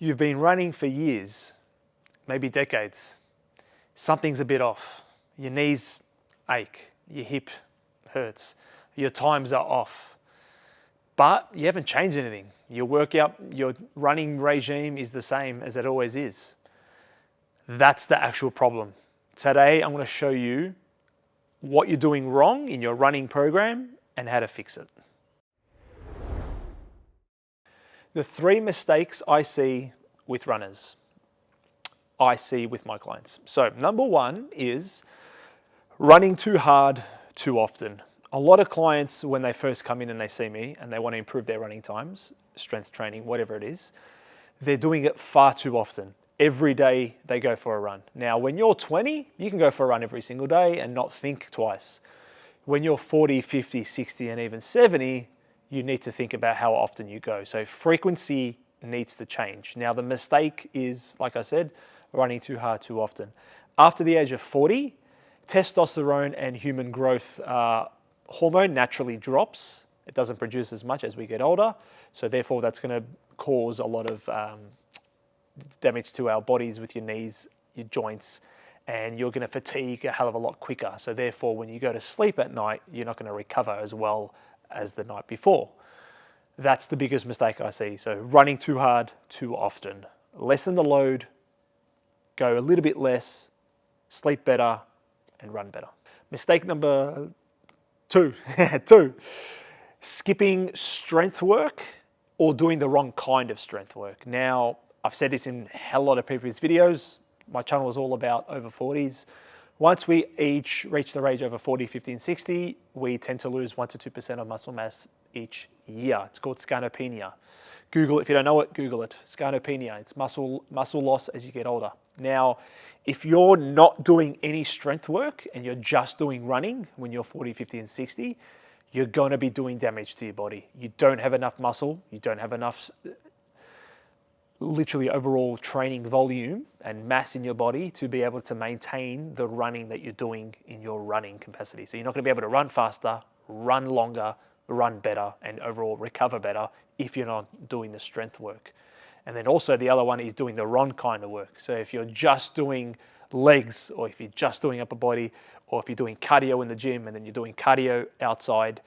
You've been running for years, maybe decades. Something's a bit off. Your knees ache, your hip hurts, your times are off. But you haven't changed anything. Your workout, your running regime is the same as it always is. That's the actual problem. Today, I'm going to show you what you're doing wrong in your running program and how to fix it. The 3 mistakes I see with runners, I see with my clients. So number 1 is running too hard too often. A lot of clients, when they first come in and they see me and they want to improve their running times, strength training, whatever it is, they're doing it far too often. Every day they go for a run. Now, when you're 20, you can go for a run every single day and not think twice. When you're 40, 50, 60, and even 70, you need to think about how often you go. So frequency needs to change. Now, the mistake is, like I said, running too hard too often. After the age of 40, testosterone and human growth hormone naturally drops. It doesn't produce as much as we get older. So therefore, that's going to cause a lot of damage to our bodies with your knees, your joints, and you're going to fatigue a hell of a lot quicker. So therefore, when you go to sleep at night, you're not going to recover as well as the night before. That's the biggest mistake I see. So running too hard too often. Lessen the load, go a little bit less, sleep better, and run better. Mistake number 2, skipping strength work or doing the wrong kind of strength work. Now, I've said this in a hell lot of previous videos. My channel is all about over 40s. Once we each reach the age over 40, 50, and 60, we tend to lose 1 to 2% of muscle mass each year. It's called scanopenia. Google it. If you don't know it, Google it. Scanopenia. It's muscle loss as you get older. Now, if you're not doing any strength work and you're just doing running when you're 40, 50, and 60, you're going to be doing damage to your body. You don't have enough muscle. You don't have enough literally overall training volume and mass in your body to be able to maintain the running that you're doing in your running capacity. So you're not going to be able to run faster, run longer, run better, and overall recover better if you're not doing the strength work. And then also the other one is doing the wrong kind of work. So if you're just doing legs, or if you're just doing upper body, or if you're doing cardio in the gym and then you're doing cardio outside,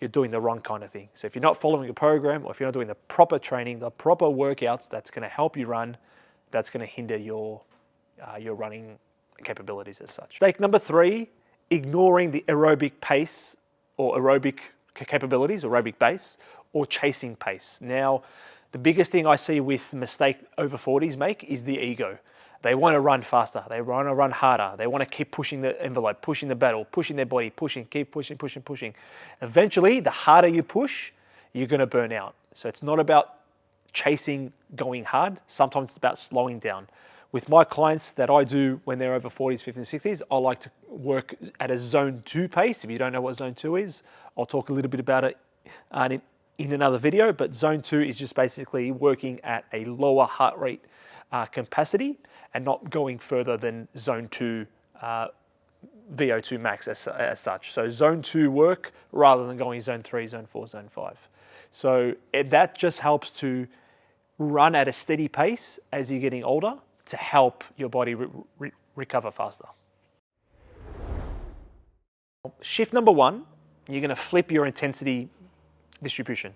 you're doing the wrong kind of thing. So if you're not following a program, or if you're not doing the proper training, the proper workouts that's going to help you run, that's going to hinder your running capabilities as such. Mistake number 3, ignoring the aerobic pace or aerobic capabilities, aerobic base, or chasing pace. Now, the biggest thing I see with mistake over 40s make is the ego. They want to run faster. They want to run harder. They want to keep pushing the envelope, pushing the battle, pushing their body, keep pushing. Eventually, the harder you push, you're going to burn out. So it's not about chasing, going hard. Sometimes it's about slowing down. With my clients that I do when they're over 40s, 50s, 60s, I like to work at a zone 2 pace. If you don't know what zone 2 is, I'll talk a little bit about it in another video, but zone 2 is just basically working at a lower heart rate capacity and not going further than zone 2 VO2 max as such. So zone 2 work rather than going zone 3, zone 4, zone 5. So that just helps to run at a steady pace as you're getting older to help your body recover faster. Shift number 1, you're going to flip your intensity distribution.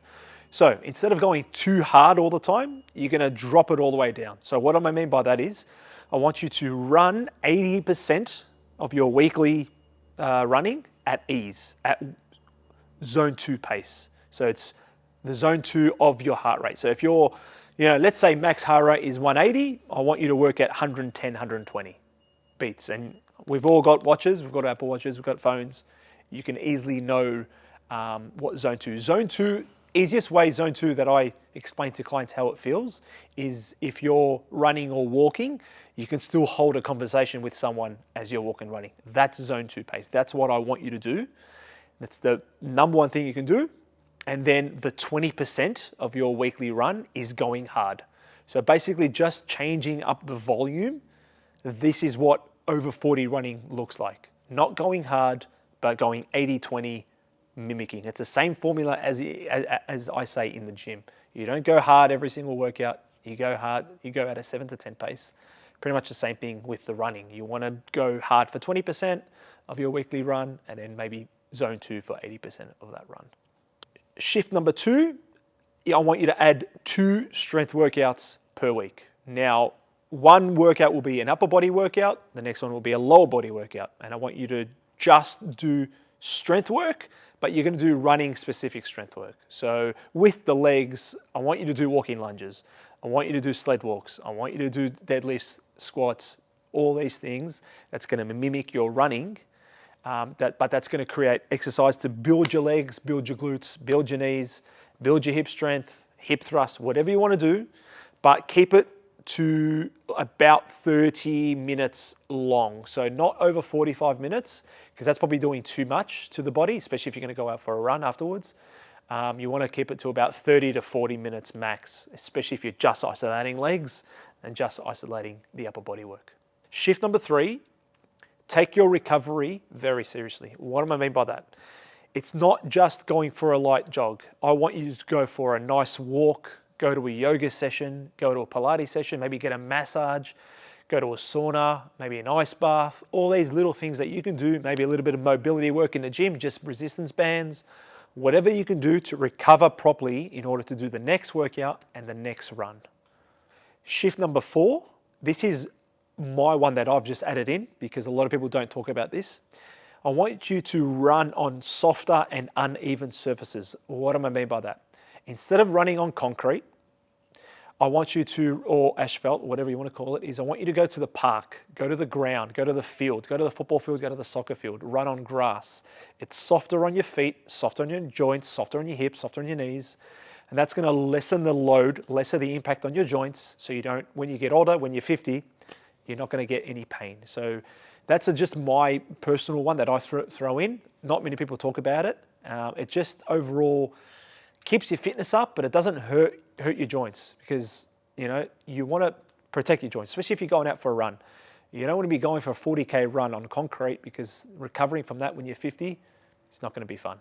So instead of going too hard all the time, you're going to drop it all the way down. So what I mean by that is I want you to run 80% of your weekly running at ease, at zone 2 pace. So it's the zone 2 of your heart rate. So if you're, let's say max heart rate is 180, I want you to work at 110, 120 beats. And we've all got watches, we've got Apple watches, we've got phones. You can easily know what zone 2 is. Zone 2, easiest way zone 2 that I explain to clients how it feels is if you're running or walking, you can still hold a conversation with someone as you're walking, running. That's zone 2 pace. That's what I want you to do. That's the number 1 thing you can do. And then the 20% of your weekly run is going hard. So basically just changing up the volume. This is what over 40 running looks like. Not going hard, but going 80-20, mimicking. It's the same formula as I say in the gym. You don't go hard every single workout. You go hard, you go at a 7 to 10 pace. Pretty much the same thing with the running. You want to go hard for 20% of your weekly run, and then maybe zone 2 for 80% of that run. Shift number 2, I want you to add 2 strength workouts per week. Now, one workout will be an upper body workout, the next one will be a lower body workout, and I want you to just do strength work, but you're going to do running specific strength work. So with the legs, I want you to do walking lunges. I want you to do sled walks. I want you to do deadlifts, squats, all these things. That's going to mimic your running, but that's going to create exercise to build your legs, build your glutes, build your knees, build your hip strength, hip thrust, whatever you want to do, but keep it to about 30 minutes long. So not over 45 minutes, because that's probably doing too much to the body, especially if you're going to go out for a run afterwards. You want to keep it to about 30 to 40 minutes max, especially if you're just isolating legs and just isolating the upper body work. Shift number 3, take your recovery very seriously. What do I mean by that? It's not just going for a light jog. I want you to go for a nice walk, go to a yoga session, go to a Pilates session, maybe get a massage, go to a sauna, maybe an ice bath, all these little things that you can do, maybe a little bit of mobility work in the gym, just resistance bands, whatever you can do to recover properly in order to do the next workout and the next run. Shift number 4, this is my one that I've just added in because a lot of people don't talk about this. I want you to run on softer and uneven surfaces. What do I mean by that? Instead of running on concrete, I want you to, or asphalt, whatever you want to call it, I want you to go to the park, go to the ground, go to the field, go to the football field, go to the soccer field, run on grass. It's softer on your feet, softer on your joints, softer on your hips, softer on your knees. And that's going to lessen the load, lessen the impact on your joints. So you don't, when you get older, when you're 50, you're not going to get any pain. So that's just my personal one that I throw in. Not many people talk about it. It just overall keeps your fitness up, but it doesn't hurt your joints because, you know, you want to protect your joints, especially if you're going out for a run. You don't want to be going for a 40K run on concrete because recovering from that when you're 50, it's not going to be fun.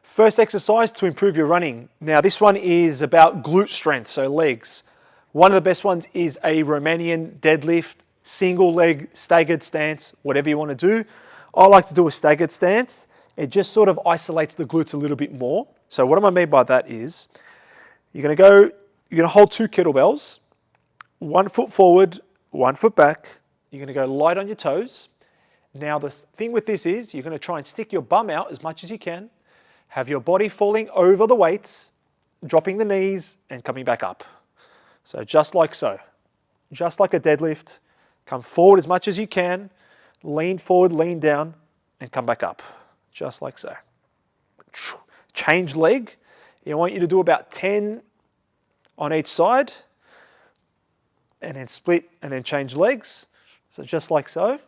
First exercise to improve your running. Now this one is about glute strength, so legs. One of the best ones is a Romanian deadlift, single leg staggered stance, whatever you want to do. I like to do a staggered stance. It just sort of isolates the glutes a little bit more. So what I mean by that is you're going to hold 2 kettlebells, 1 foot forward, 1 foot back. You're going to go light on your toes. Now the thing with this is you're going to try and stick your bum out as much as you can, have your body falling over the weights, dropping the knees and coming back up. So just like so, just like a deadlift, come forward as much as you can, lean forward, lean down and come back up. Just like so. Change leg. I want you to do about 10 on each side and then split and then change legs. So just like so.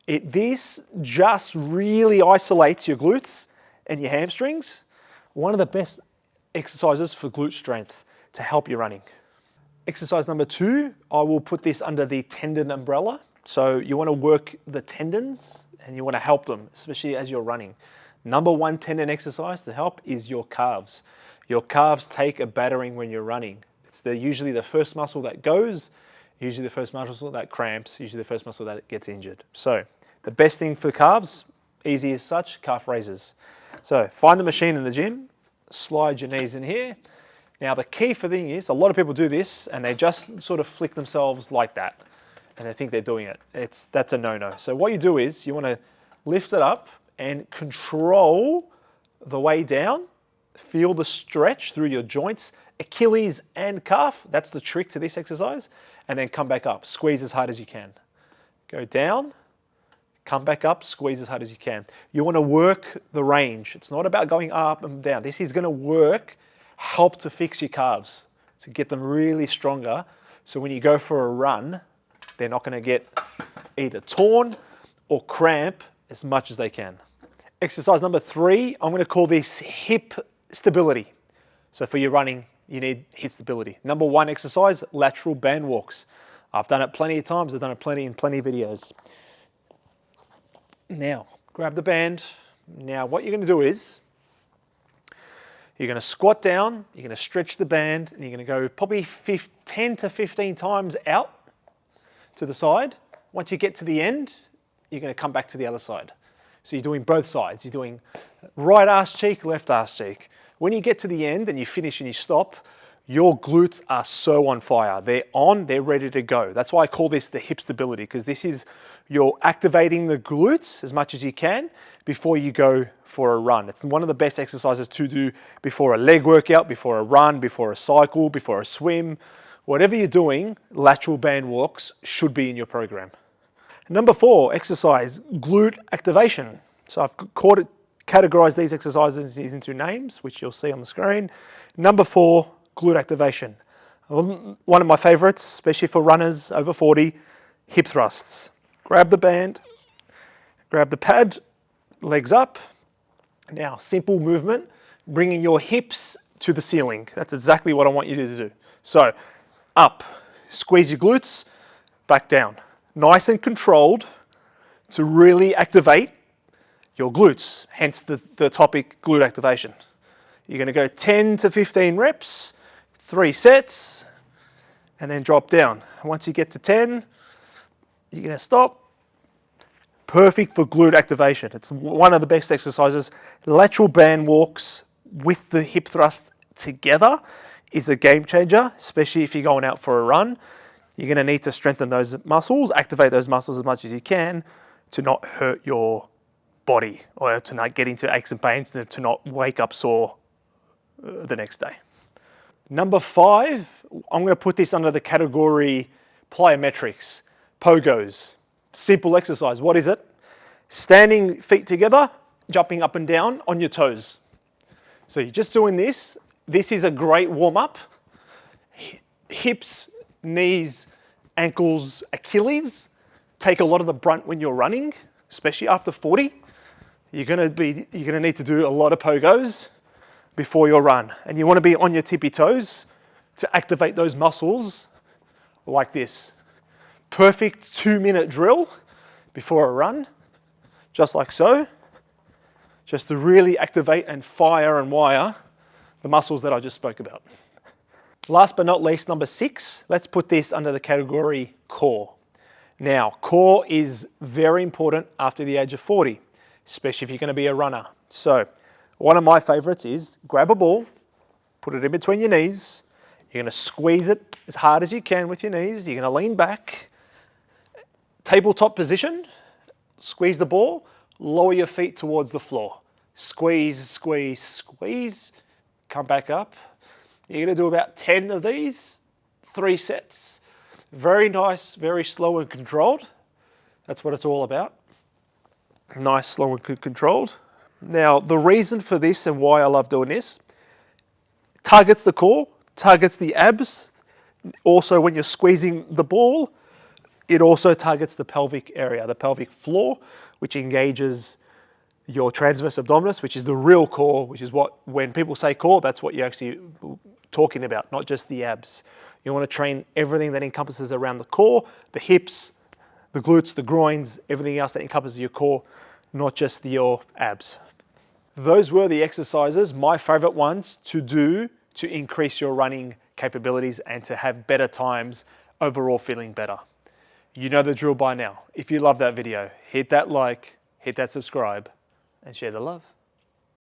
This just really isolates your glutes and your hamstrings. One of the best exercises for glute strength to help you running. Exercise number 2, I will put this under the tendon umbrella. So you want to work the tendons and you want to help them, especially as you're running. Number 1 tendon exercise to help is your calves. Your calves take a battering when you're running. It's usually the first muscle that goes, usually the first muscle that cramps, usually the first muscle that gets injured. So the best thing for calves, easy as such, calf raises. So find the machine in the gym, slide your knees in here. Now the key for the thing is, a lot of people do this and they just sort of flick themselves like that and they think they're doing it. That's a no-no. So what you do is you want to lift it up and control the way down. Feel the stretch through your joints, Achilles and calf. That's the trick to this exercise. And then come back up. Squeeze as hard as you can. Go down, come back up, squeeze as hard as you can. You want to work the range. It's not about going up and down. This is going to help to fix your calves, to get them really stronger. So when you go for a run, they're not going to get either torn or cramp as much as they can. Exercise number 3, I'm going to call this hip stability. So for your running, you need hip stability. Number 1 exercise, lateral band walks. I've done it plenty of times. I've done it plenty of videos. Now, grab the band. Now, what you're going to do is You're going to squat down, you're going to stretch the band, and you're going to go probably 10 to 15 times out to the side. Once you get to the end, you're going to come back to the other side. So you're doing both sides. You're doing right arse cheek, left arse cheek. When you get to the end and you finish and you stop, your glutes are so on fire. They're on, they're ready to go. That's why I call this the hip stability, because this is, you're activating the glutes as much as you can before you go for a run. It's one of the best exercises to do before a leg workout, before a run, before a cycle, before a swim. Whatever you're doing, lateral band walks should be in your program. Number 4, exercise, glute activation. So I've categorized these exercises into names, which you'll see on the screen. Number 4, glute activation. One of my favorites, especially for runners over 40, hip thrusts. Grab the band, grab the pad, legs up. Now, simple movement, bringing your hips to the ceiling. That's exactly what I want you to do. So, up, squeeze your glutes, back down. Nice and controlled to really activate your glutes, hence the topic, glute activation. You're going to go 10 to 15 reps, 3 sets, and then drop down. Once you get to 10, you're going to stop. Perfect for glute activation. It's one of the best exercises. Lateral band walks with the hip thrust together is a game changer, especially if you're going out for a run. You're going to need to strengthen those muscles, activate those muscles as much as you can to not hurt your body or to not get into aches and pains, to not wake up sore the next day. Number 5, I'm going to put this under the category plyometrics, pogos. Simple exercise. What is it? Standing feet together, jumping up and down on your toes. So you're just doing this. This is a great warm-up. Hips, knees, ankles, Achilles take a lot of the brunt when you're running, especially after 40. You're going to need to do a lot of pogos before your run, and you want to be on your tippy toes to activate those muscles like this. Perfect 2-minute drill before a run, just like so, just to really activate and fire and wire the muscles that I just spoke about. Last but not least, number 6, let's put this under the category core. Now, core is very important after the age of 40, especially if you're going to be a runner. So, one of my favorites is grab a ball, put it in between your knees. You're going to squeeze it as hard as you can with your knees. You're going to lean back, tabletop position, squeeze the ball, lower your feet towards the floor. Squeeze, squeeze, squeeze, come back up. You're going to do about 10 of these, 3 sets. Very nice, very slow and controlled. That's what it's all about. Nice, slow and controlled. Now, the reason for this and why I love doing this, targets the core, targets the abs. Also, when you're squeezing the ball, it also targets the pelvic area, the pelvic floor, which engages your transverse abdominis, which is the real core, which is what, when people say core, that's what you're actually talking about, not just the abs. You want to train everything that encompasses around the core, the hips, the glutes, the groins, everything else that encompasses your core, not just your abs. Those were the exercises, my favorite ones to do to increase your running capabilities and to have better times, overall feeling better. You know the drill by now. If you love that video, hit that like, hit that subscribe, and share the love.